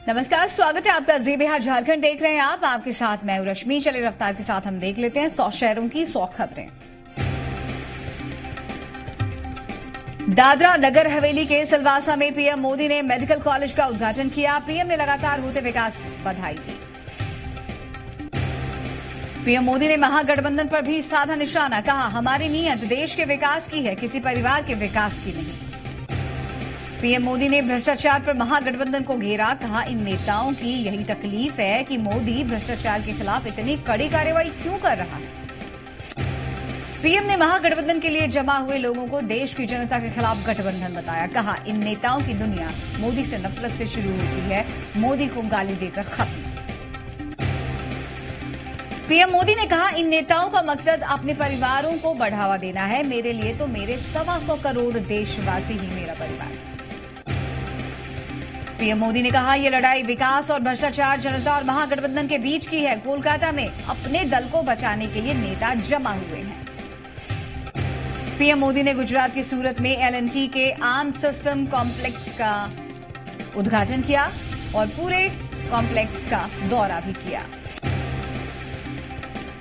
नमस्कार, स्वागत है आपका जी बिहार झारखंड देख रहे हैं आप। आपके साथ मैं रश्मि। चले रफ्तार के साथ हम देख लेते हैं 100 शहरों की 100 खबरें। दादरा नगर हवेली के सिलवासा में पीएम मोदी ने मेडिकल कॉलेज का उद्घाटन किया। पीएम ने लगातार होते विकास को बधाई दी। पीएम मोदी ने महागठबंधन पर भी साधा निशाना, कहा हमारी नीयत देश के विकास की है, किसी परिवार के विकास की नहीं। पीएम मोदी ने भ्रष्टाचार पर महागठबंधन को घेरा, कहा इन नेताओं की यही तकलीफ है कि मोदी भ्रष्टाचार के खिलाफ इतनी कड़ी कार्रवाई क्यों कर रहा है। पीएम ने महागठबंधन के लिए जमा हुए लोगों को देश की जनता के खिलाफ गठबंधन बताया, कहा इन नेताओं की दुनिया मोदी से नफरत से शुरू होती है, मोदी को गाली देकर खत्म। पीएम मोदी ने कहा इन नेताओं का मकसद अपने परिवारों को बढ़ावा देना है, मेरे लिए तो मेरे 125 करोड़ देशवासी ही मेरा परिवार है। पीएम मोदी ने कहा यह लड़ाई विकास और भ्रष्टाचार, जनता और महागठबंधन के बीच की है। कोलकाता में अपने दल को बचाने के लिए नेता जमा हुए हैं। पीएम मोदी ने गुजरात के सूरत में एल&टी के आर्म सिस्टम कॉम्प्लेक्स का उद्घाटन किया और पूरे कॉम्प्लेक्स का दौरा भी किया।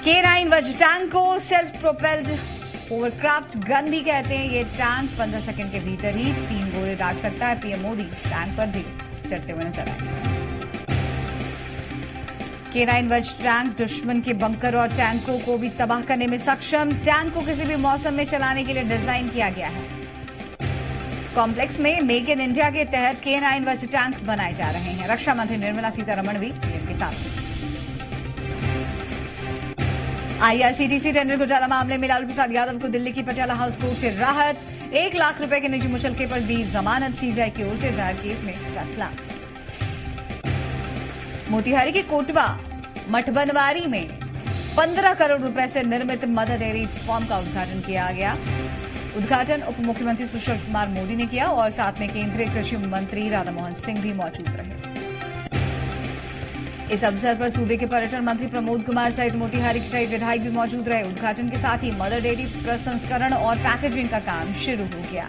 K9 वज टैंक को सेल्फ प्रोपेल्ड ओवरक्राफ्ट गन भी कहते हैं। ये टैंक 15 सेकंड के भीतर ही 3 गोले दाग सकता है। पीएम मोदी टैंक पर भी चढ़ते हुए नजर आए। K9 वज टैंक दुश्मन के बंकर और टैंकों को भी तबाह करने में सक्षम। टैंक को किसी भी मौसम में चलाने के लिए डिजाइन किया गया है। कॉम्प्लेक्स में मेक इन इंडिया के तहत K9 वज टैंक बनाए जा रहे हैं। रक्षा मंत्री निर्मला सीतारमण भी पीएम के साथ हैं। आईआरसीटीसी टेंडर घोटाला मामले में लालू प्रसाद यादव को दिल्ली की पटियाला हाउस कोर्ट से राहत। 1 लाख रुपए के निजी मुचलके पर दी जमानत। सीबीआई की ओर से दायर केस में फैसला। मोतिहारी के कोटवा मठबनवारी में 15 करोड़ रुपए से निर्मित मदर डेयरी फार्म का उद्घाटन किया गया। उद्घाटन उप मुख्यमंत्री सुशील कुमार मोदी ने किया और साथ में केंद्रीय कृषि मंत्री राधामोहन सिंह भी मौजूद रहे। इस अवसर पर सूबे के पर्यटन मंत्री प्रमोद कुमार सहित मोतिहारी के कई विधायक भी मौजूद रहे। उद्घाटन के साथ ही मदर डेयरी प्रसंस्करण और पैकेजिंग का काम शुरू हो गया।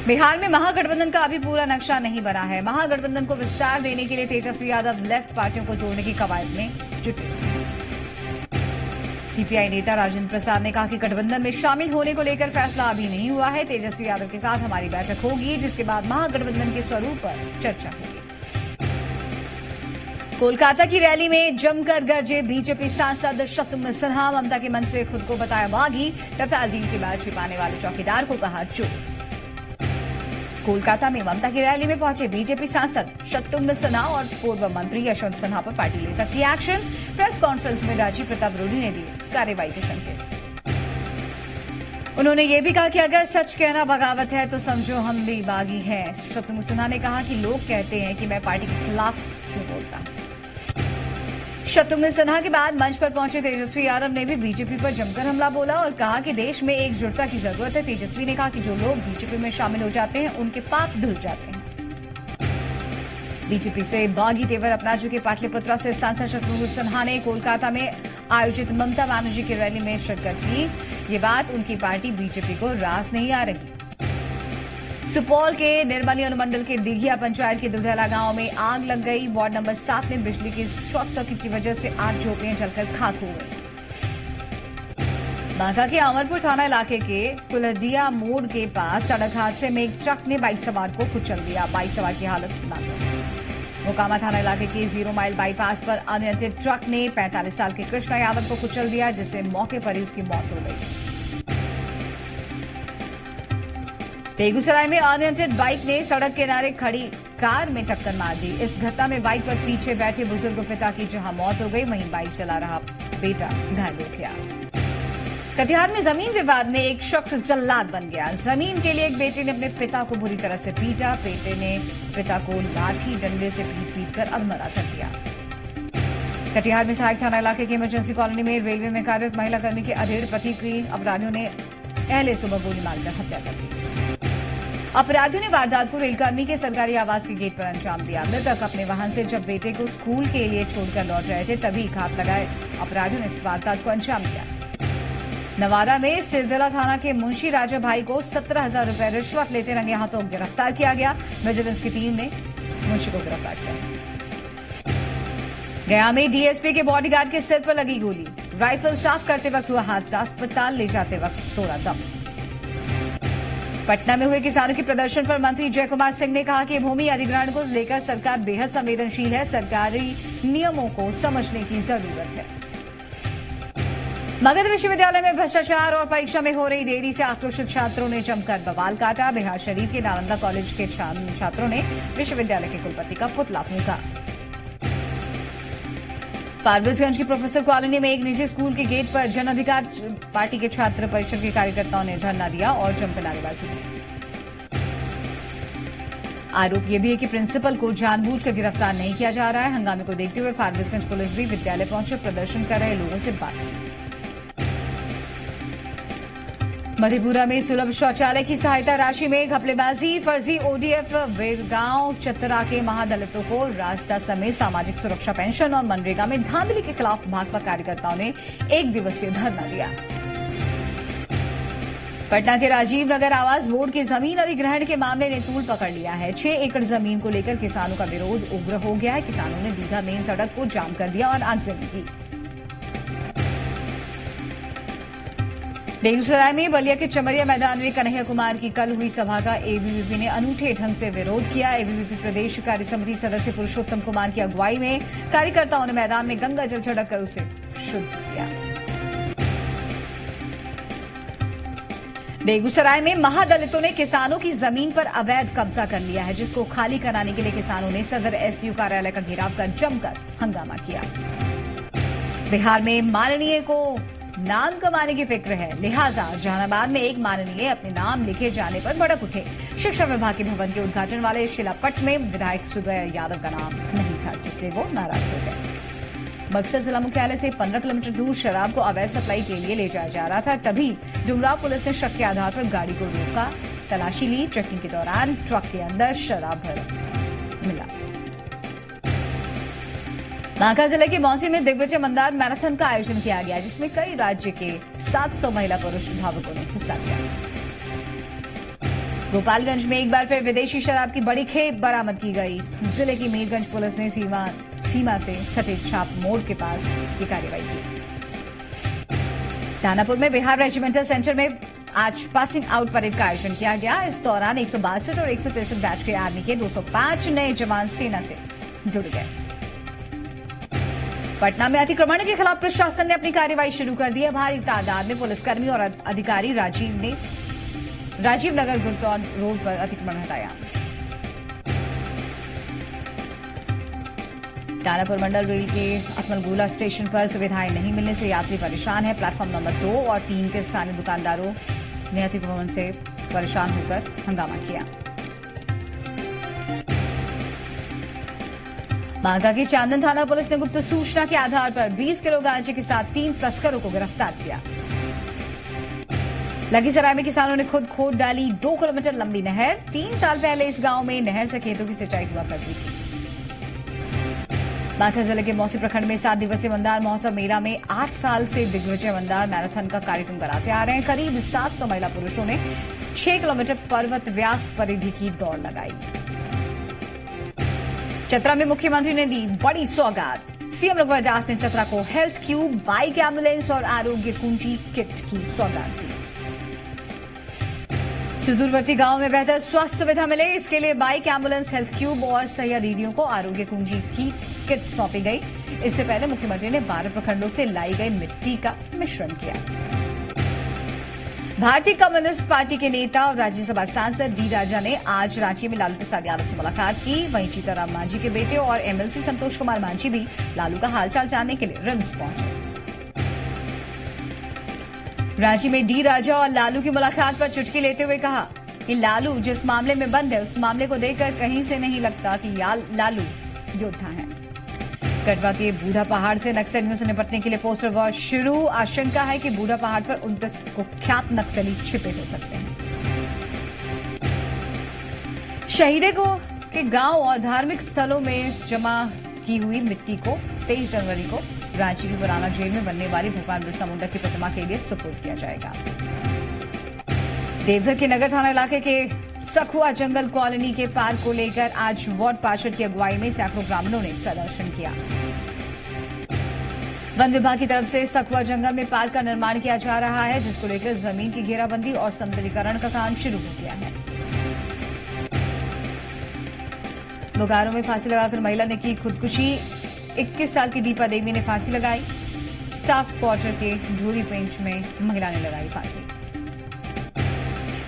बिहार में महागठबंधन का अभी पूरा नक्शा नहीं बना है। महागठबंधन को विस्तार देने के लिए तेजस्वी यादव लेफ्ट पार्टियों को जोड़ने की कवायद में जुटे। सीपीआई नेता राजेंद्र प्रसाद ने कहा कि गठबंधन में शामिल होने को लेकर फैसला अभी नहीं हुआ है। तेजस्वी यादव के साथ हमारी बैठक होगी, जिसके बाद महागठबंधन के स्वरूप पर चर्चा होगी। कोलकाता की रैली में जमकर गरजे बीजेपी सांसद शत्रुघ्न सिन्हा। ममता के मन से खुद को बताया बागी। रफाल डील के बाद छिपाने वाले चौकीदार को कहा चुप। कोलकाता में ममता की रैली में पहुंचे बीजेपी सांसद शत्रुघ्न सिन्हा और पूर्व मंत्री यशवंत सिन्हा पर पार्टी ले सकती है एक्शन। प्रेस कॉन्फ्रेंस में राजीव प्रताप रूडी ने दिए कार्रवाई के संकेत। उन्होंने ये भी कहा कि अगर सच कहना बगावत है तो समझो हम भी बागी हैं। शत्रुघ्न सिन्हा ने कहा कि लोग कहते हैं कि मैं पार्टी के खिलाफ क्यों बोलता हूं। शत्रुघ्न सिन्हा के बाद मंच पर पहुंचे तेजस्वी यादव ने भी बीजेपी पर जमकर हमला बोला और कहा कि देश में एकजुटता की जरूरत है। तेजस्वी ने कहा कि जो लोग बीजेपी में शामिल हो जाते हैं उनके पाप धुल जाते हैं। बीजेपी से बागी तेवर अपना चुके पाटलिपुत्रा से सांसद शत्रुघ्न सिन्हा ने कोलकाता में आयोजित ममता बनर्जी की रैली में शिरकत की। ये बात उनकी पार्टी बीजेपी को रास नहीं आ रही। सुपौल के निर्मली अनुमंडल के दिघिया पंचायत के दुधैला गांव में आग लग गई। वार्ड नंबर 7 में बिजली की शॉर्ट सर्किट की वजह से 8 झोपड़ियां जलकर खाक हो गई। बांका के अमरपुर थाना इलाके के कुलदिया मोड़ के पास सड़क हादसे में एक ट्रक ने बाइक सवार को कुचल दिया। बाइक सवार की हालत नाजुक। मोकामा थाना इलाके के 0 माइल बाईपास पर अनियंत्रित ट्रक ने 45 साल के कृष्णा यादव को कुचल दिया, जिससे मौके पर ही उसकी मौत हो गई। बेगूसराय में अनियंत्रित बाइक ने सड़क किनारे खड़ी कार में टक्कर मार दी। इस घटना में बाइक पर पीछे बैठे बुजुर्ग पिता की जहां मौत हो गई, वहीं बाइक चला रहा बेटा घायल हो गया। कटिहार में जमीन विवाद में एक शख्स जल्लाद बन गया। जमीन के लिए एक बेटे ने अपने पिता को बुरी तरह से पीटा। बेटे ने पिता को लाठी डंडे से पीट कर अधमरा कर दिया। कटिहार में सहायक थाना इलाके की इमरजेंसी कॉलोनी में रेलवे में कार्यरत महिला कर्मी के अधेड़ पति की अपराधियों ने पहले सुबह गोली मारकर हत्या कर दी। अपराधियों ने वारदात को रेलकर्मी के सरकारी आवास के गेट पर अंजाम दिया। मृतक अपने वाहन से जब बेटे को स्कूल के लिए छोड़कर लौट रहे थे, तभी घात लगाए अपराधियों ने इस वारदात को अंजाम दिया। नवादा में सिरदला थाना के मुंशी राजा भाई को 17,000 रुपए रिश्वत लेते रंगे हाथों गिरफ्तार किया गया। विजिलेंस की टीम ने मुंशी को गिरफ्तार किया। गया में डीएसपी के बॉडीगार्ड के सिर पर लगी गोली, राइफल साफ करते वक्त हुआ हादसा, अस्पताल ले जाते वक्त तोड़ा दम। पटना में हुए किसानों के प्रदर्शन पर मंत्री जयकुमार सिंह ने कहा कि भूमि अधिग्रहण को लेकर सरकार बेहद संवेदनशील है, सरकारी नियमों को समझने की जरूरत है। मगध विश्वविद्यालय में भ्रष्टाचार और परीक्षा में हो रही देरी से आक्रोशित छात्रों ने जमकर बवाल काटा। बिहार शरीफ के नालंदा कॉलेज के छात्रों ने विश्वविद्यालय के कुलपति का पुतला फूंका। फारबिसगंज की प्रोफेसर कॉलोनी में एक निजी स्कूल के गेट पर जन अधिकार पार्टी के छात्र परिषद के कार्यकर्ताओं ने धरना दिया और जमकर नारेबाजी की। आरोप यह भी है कि प्रिंसिपल को जानबूझकर गिरफ्तार नहीं किया जा रहा है। हंगामे को देखते हुए फारबिसगंज पुलिस भी विद्यालय पहुंचे प्रदर्शन कर रहे लोगों से बात की। मधेपुरा में सुलभ शौचालय की सहायता राशि में घपलेबाजी, फर्जी ओडीएफ, वेरगांव चतरा के महादलितों को रास्ता समेत सामाजिक सुरक्षा पेंशन और मनरेगा में धांधली के खिलाफ भाजपा कार्यकर्ताओं ने 1 दिवसीय धरना दिया। पटना के राजीव नगर आवास बोर्ड की जमीन अधिग्रहण के मामले ने तूल पकड़ लिया है। 6 एकड़ जमीन को लेकर किसानों का विरोध उग्र हो गया है। किसानों ने दीघा मेन सड़क को जाम कर दिया और आगजनी की। बेगूसराय में बलिया के चमरिया मैदान में कन्हैया कुमार की कल हुई सभा का एबीवीपी ने अनूठे ढंग से विरोध किया। एबीवीपी प्रदेश कार्य समिति सदस्य पुरुषोत्तम कुमार की अगुवाई में कार्यकर्ताओं ने मैदान में गंगा जल छिड़ककर उसे शुद्ध किया। बेगूसराय में महादलितों ने किसानों की जमीन पर अवैध कब्जा कर लिया है, जिसको खाली कराने के लिए किसानों ने सदर एसडीओ कार्यालय का घेराव कर जमकर हंगामा किया। बिहार में माननीय को नाम कमाने की फिक्र है, लिहाजा जहानाबाद में एक माननीय अपने नाम लिखे जाने पर भड़क उठे। शिक्षा विभाग के भवन के उद्घाटन वाले शिलापट में विधायक सुदय यादव का नाम नहीं था, जिससे वो नाराज हो गए। बक्सर जिला मुख्यालय से 15 किलोमीटर दूर शराब को अवैध सप्लाई के लिए ले जाया जा रहा था, तभी डुमराव पुलिस ने शक के आधार पर गाड़ी को रोका, तलाशी ली। चेकिंग के दौरान ट्रक के अंदर शराब भरा मिला। बांका जिले के मौसी में दिग्विजय मंदार मैराथन का आयोजन किया गया, जिसमें कई राज्य के 700 महिला पुरुष धावकों ने हिस्सा लिया। गोपालगंज में एक बार फिर विदेशी शराब की बड़ी खेप बरामद की गई। जिले की मीरगंज पुलिस ने सीमा से सटे छाप मोड़ के पास ये कार्रवाई की। दानापुर में बिहार रेजिमेंटल सेंटर में आज पासिंग आउट परेड का आयोजन किया गया। इस दौरान 162 और 163 बैच के आर्मी के 205 नए जवान सेना से जुड़ गए। पटना में अतिक्रमण के खिलाफ प्रशासन ने अपनी कार्रवाई शुरू कर दी है। भारी तादाद में पुलिसकर्मी और अधिकारी राजीव नगर गुरुद्वार रोड पर अतिक्रमण हटाया। दानापुर मंडल रेल के अकमलगोला स्टेशन पर सुविधाएं नहीं मिलने से यात्री परेशान है। प्लेटफॉर्म नंबर 2 और 3 के स्थानीय दुकानदारों ने अतिक्रमण से परेशान होकर हंगामा किया। बांका की चांदन थाना पुलिस ने गुप्त सूचना के आधार पर 20 किलो गांजे के साथ 3 तस्करों को गिरफ्तार किया। लखीसराय में किसानों ने खुद खोद डाली 2 किलोमीटर लंबी नहर। 3 साल पहले इस गांव में नहर से खेतों की सिंचाई हुआ करती थी। बांका जिले के मौसी प्रखंड में 7 दिवसीय मंदार महोत्सव मेला में 8 साल से दिग्विजय मंदार मैराथन का कार्यक्रम कराते आ रहे हैं। करीब 700 महिला पुरुषों ने 6 किलोमीटर पर्वत व्यास परिधि की दौड़ लगाई। चतरा में मुख्यमंत्री ने दी बड़ी सौगात। सीएम रघुवर दास ने चतरा को हेल्थ क्यूब, बाइक एम्बुलेंस और आरोग्य कुंजी किट की सौगात दी। सुदूरवर्ती गांव में बेहतर स्वास्थ्य सुविधा मिले, इसके लिए बाइक एम्बुलेंस, हेल्थ क्यूब और सैया दीदियों को आरोग्य कुंजी की किट सौंपी गई। इससे पहले मुख्यमंत्री ने 12 प्रखंडों से लाई गई मिट्टी का मिश्रण किया। भारतीय कम्युनिस्ट पार्टी के नेता और राज्यसभा सांसद डी राजा ने आज रांची में लालू प्रसाद यादव से मुलाकात की। वहीं जीतनराम मांझी के बेटे और एमएलसी संतोष कुमार मांझी भी लालू का हालचाल जानने के लिए रिम्स पहुंचे। रांची में डी राजा और लालू की मुलाकात पर चुटकी लेते हुए कहा कि लालू जिस मामले में बंद है, उस मामले को देखकर कहीं से नहीं लगता कि लालू योद्धा है। कटवा के बूढ़ा पहाड़ से नक्सलियों से निपटने के लिए पोस्टर वॉर शुरू। आशंका है कि बूढ़ा पहाड़ पर 29 कुख्यात नक्सली छिपे हो सकते हैं। शहीदों को के गांव और धार्मिक स्थलों में जमा की हुई मिट्टी को 23 जनवरी को रांची की पुराना जेल में बनने वाली भगवान बिरसा मुंडा की प्रतिमा के लिए सुपुर्द किया जाएगा। देवघर के नगर थाना इलाके के सखुआ जंगल कॉलोनी के पार्क को लेकर आज वार्ड पार्षद की अगुवाई में सैकड़ों ग्रामीणों ने प्रदर्शन किया। वन विभाग की तरफ से सखुआ जंगल में पार्क का निर्माण किया जा रहा है, जिसको लेकर जमीन की घेराबंदी और समतलीकरण का काम शुरू हो गया है। बोकारो में फांसी लगाकर महिला ने की खुदकुशी। 21 साल की दीपा देवी ने फांसी लगाई। स्टाफ क्वार्टर के धूरी पेंच में महिला ने लगाई फांसी।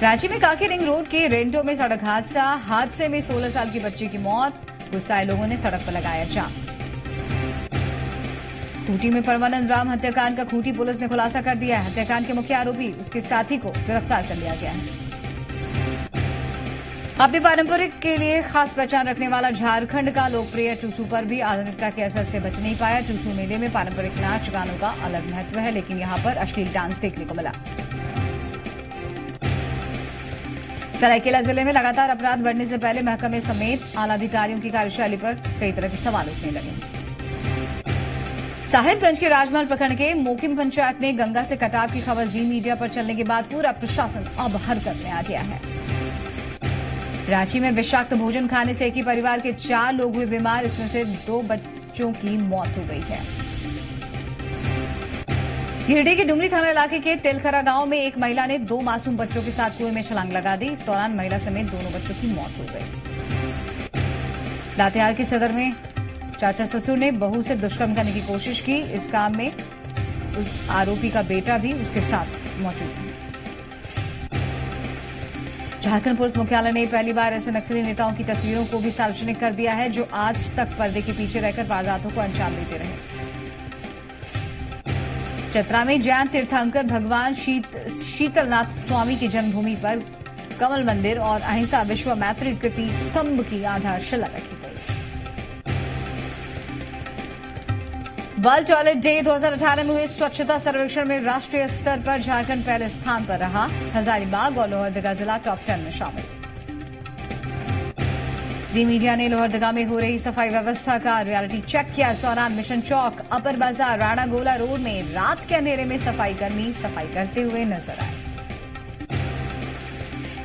रांची में काकी रिंग रोड के रेंटो में सड़क हादसे में 16 साल की बच्ची की मौत। गुस्साए लोगों ने सड़क पर लगाया जाम। खूंटी में परमानंद राम हत्याकांड का खूंटी पुलिस ने खुलासा कर दिया है। हत्याकांड के मुख्य आरोपी उसके साथी को गिरफ्तार कर लिया गया है। अपनी पारंपरिक के लिए खास पहचान रखने वाला झारखंड का लोकप्रिय टूसू पर भी आधुनिकता के असर से बच नहीं पाया। टूसू मेले में पारंपरिक नाच गानों का अलग महत्व है, लेकिन यहां पर अश्लील डांस देखने को मिला। सरायकेला जिले में लगातार अपराध बढ़ने से पहले महकमे समेत आला अधिकारियों की कार्यशैली पर कई तरह के सवाल उठने लगे। साहिबगंज के राजमहल प्रखंड के मोकिम पंचायत में गंगा से कटाव की खबर जी मीडिया पर चलने के बाद पूरा प्रशासन अब हरकत में आ गया है। रांची में विषाक्त भोजन खाने से एक ही परिवार के 4 लोग हुए बीमार, इसमें से 2 बच्चों की मौत हो गई है। गिरिडीह के डुमरी थाना इलाके के तेलखरा गांव में एक महिला ने 2 मासूम बच्चों के साथ कुएं में छलांग लगा दी। इस दौरान महिला समेत दोनों बच्चों की मौत हो गई। लातेहार के सदर में चाचा ससुर ने बहू से दुष्कर्म करने की कोशिश की। इस काम में उस आरोपी का बेटा भी उसके साथ मौजूद है। झारखंड पुलिस मुख्यालय ने पहली बार ऐसे नक्सली नेताओं की तस्वीरों को भी सार्वजनिक कर दिया है, जो आज तक पर्दे के पीछे रहकर वारदातों को अंजाम देते रहे। चतरा में जैन तीर्थंकर भगवान शीतलनाथ स्वामी की जन्मभूमि पर कमल मंदिर और अहिंसा विश्व मैत्री कृति स्तंभ की आधारशिला रखी गई। वर्ल्ड टॉयलेट डे 2018 में हुए स्वच्छता सर्वेक्षण में राष्ट्रीय स्तर पर झारखंड पहले स्थान पर रहा। हजारीबाग और लोहरदगा जिला टॉप 10 में शामिल। जी मीडिया ने लोहरदगा में हो रही सफाई व्यवस्था का रियलिटी चेक किया। इस दौरान मिशन चौक, अपर बाजार, राणा गोला रोड में रात के अंधेरे में सफाई कर्मी सफाई करते हुए नजर आए।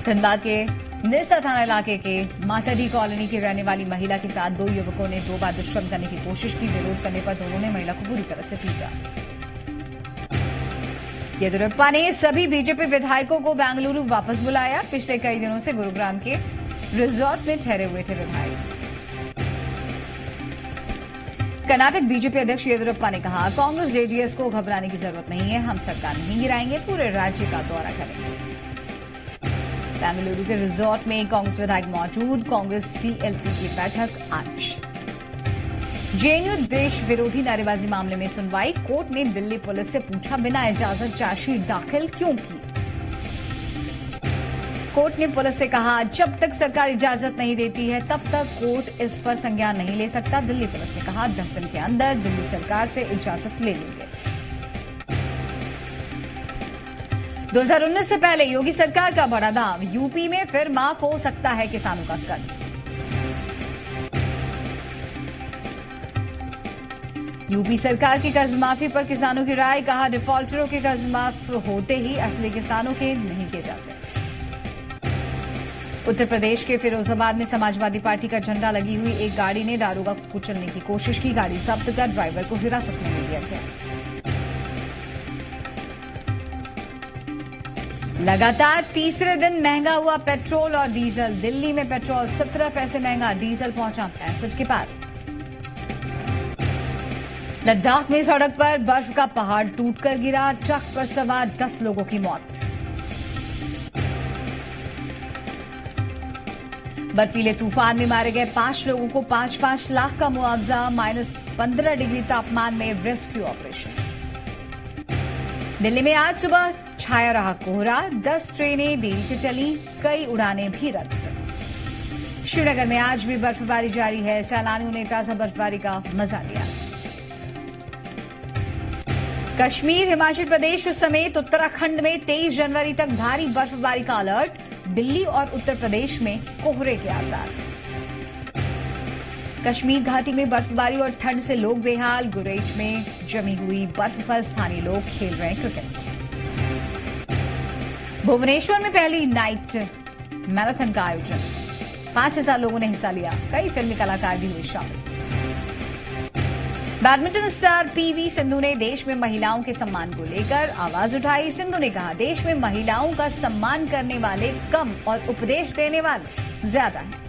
धनबाद के निरसा थाना इलाके के माटाडी कॉलोनी की रहने वाली महिला के साथ 2 युवकों ने 2 बार दुष्कर्म करने की कोशिश की। विरोध करने पर दोनों ने महिला को बुरी तरह से पीटा। येदियुरप्पा ने सभी बीजेपी विधायकों को बेंगलुरु वापस बुलाया। पिछले कई दिनों से गुरुग्राम के रिजॉर्ट में ठहरे हुए थे विधायक। कर्नाटक बीजेपी अध्यक्ष येदियुरप्पा ने कहा, कांग्रेस जेडीएस को घबराने की जरूरत नहीं है, हम सरकार नहीं गिराएंगे, पूरे राज्य का दौरा करेंगे। बेंगलुरु के रिजॉर्ट में कांग्रेस विधायक मौजूद। कांग्रेस सीएलपी की बैठक आज। जेएनयू देश विरोधी नारेबाजी मामले में सुनवाई। कोर्ट ने दिल्ली पुलिस से पूछा, बिना इजाजत चार्जशीट दाखिल क्यों की। कोर्ट ने पुलिस से कहा, जब तक सरकार इजाजत नहीं देती है तब तक कोर्ट इस पर संज्ञान नहीं ले सकता। दिल्ली पुलिस ने कहा, 10 दिन के अंदर दिल्ली सरकार से इजाजत ले लेंगे। 2019 से पहले योगी सरकार का बड़ा दाव, यूपी में फिर माफ हो सकता है किसानों का कर्ज। यूपी सरकार की कर्ज माफी पर किसानों की राय। कहा, डिफॉल्टरों के कर्ज माफ होते ही असली किसानों के नहीं किए जाते। उत्तर प्रदेश के फिरोजाबाद में समाजवादी पार्टी का झंडा लगी हुई एक गाड़ी ने दारोगा को कुचलने की कोशिश की। गाड़ी जब्त कर ड्राइवर को हिरासत में ले लिया गया। लगातार तीसरे दिन महंगा हुआ पेट्रोल और डीजल। दिल्ली में पेट्रोल 17 पैसे महंगा, डीजल पहुंचा 65 के पार। लद्दाख में सड़क पर बर्फ का पहाड़ टूटकर गिरा, ट्रक पर सवार 10 लोगों की मौत। बर्फीले तूफान में मारे गए 5 लोगों को 5-5 लाख का मुआवजा। -15 डिग्री तापमान में रेस्क्यू ऑपरेशन। दिल्ली में आज सुबह छाया रहा कोहरा, 10 ट्रेनें देरी से चली, कई उड़ानें भी रद्द। श्रीनगर में आज भी बर्फबारी जारी है, सैलानियों ने ताजा बर्फबारी का मजा लिया। कश्मीर, हिमाचल प्रदेश समेत उत्तराखंड में 23 जनवरी तक भारी बर्फबारी का अलर्ट। दिल्ली और उत्तर प्रदेश में कोहरे के आसार। कश्मीर घाटी में बर्फबारी और ठंड से लोग बेहाल। गुरेज में जमी हुई बर्फ पर स्थानीय लोग खेल रहे हैं क्रिकेट। भुवनेश्वर में पहली नाइट मैराथन का आयोजन, 5000 लोगों ने हिस्सा लिया। कई फिल्मी कलाकार भी हुए शामिल। बैडमिंटन स्टार पीवी सिंधु ने देश में महिलाओं के सम्मान को लेकर आवाज उठाई। सिंधु ने कहा, देश में महिलाओं का सम्मान करने वाले कम और उपदेश देने वाले ज्यादा हैं।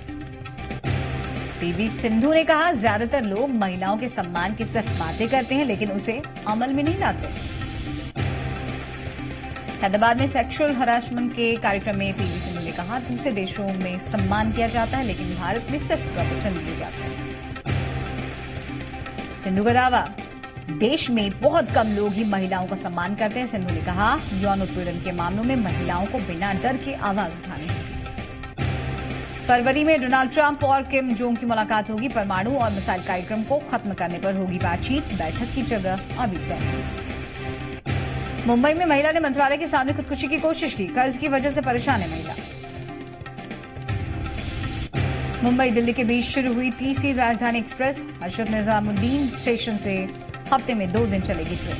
पीवी सिंधु ने कहा, ज्यादातर लोग महिलाओं के सम्मान की सिर्फ बातें करते हैं, लेकिन उसे अमल में नहीं लाते। हैदराबाद में सेक्सुअल हरासमेंट के कार्यक्रम में पीवी सिंधु ने कहा, दूसरे देशों में सम्मान किया जाता है, लेकिन भारत में सिर्फ प्रवचन दिए जाते हैं। सिंधु का दावा, देश में बहुत कम लोग ही महिलाओं का सम्मान करते हैं। सिंधु ने कहा, यौन उत्पीड़न के मामलों में महिलाओं को बिना डर के आवाज उठानी होगी। फरवरी में डोनाल्ड ट्रंप और किम जोंग की मुलाकात होगी। परमाणु और मिसाइल कार्यक्रम को खत्म करने पर होगी बातचीत। बैठक की जगह अभी तय नहीं। मुंबई में महिला ने मंत्रालय के सामने खुदकुशी की कोशिश की। कर्ज की वजह से परेशान है महिला। मुंबई दिल्ली के बीच शुरू हुई तीसरी राजधानी एक्सप्रेस। हजरत निजामुद्दीन स्टेशन से हफ्ते में 2 दिन चलेगी ट्रेन।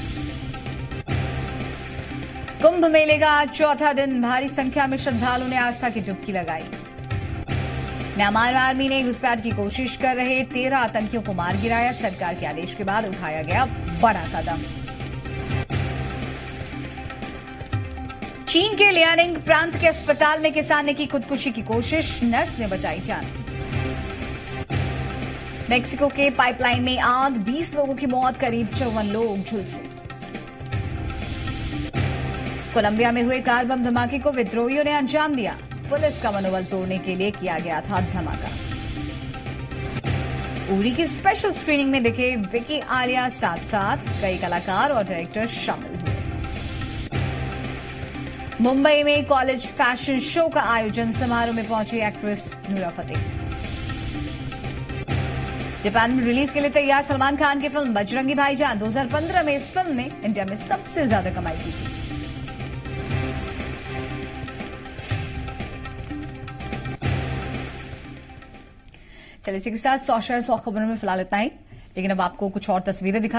कुंभ मेले का आज चौथा दिन, भारी संख्या में श्रद्धालुओं ने आस्था की डुबकी लगाई। म्यांमार आर्मी ने घुसपैठ की कोशिश कर रहे 13 आतंकियों को मार गिराया। सरकार के आदेश के बाद उठाया गया बड़ा कदम। चीन के लियानिंग प्रांत के अस्पताल में किसान ने की खुदकुशी की कोशिश, नर्स ने बचाई जान। मेक्सिको के पाइपलाइन में आग, 20 लोगों की मौत, करीब 54 लोग झुलसे। कोलंबिया में हुए कार बम धमाके को विद्रोहियों ने अंजाम दिया। पुलिस का मनोबल तोड़ने के लिए किया गया था धमाका। उरी की स्पेशल स्क्रीनिंग में दिखे विकी आलिया साथ साथ कई कलाकार और डायरेक्टर शामिल हुए। मुंबई में कॉलेज फैशन शो का आयोजन, समारोह में पहुंची एक्ट्रेस नूरा फतेही। जापान में रिलीज के लिए तैयार सलमान खान की फिल्म बजरंगी भाईजान। 2015 में इस फिल्म ने इंडिया में सबसे ज्यादा कमाई की थी। चलिए इसी के साथ 100 खबरों में फिलहाल इतना ही, लेकिन अब आपको कुछ और तस्वीरें दिखा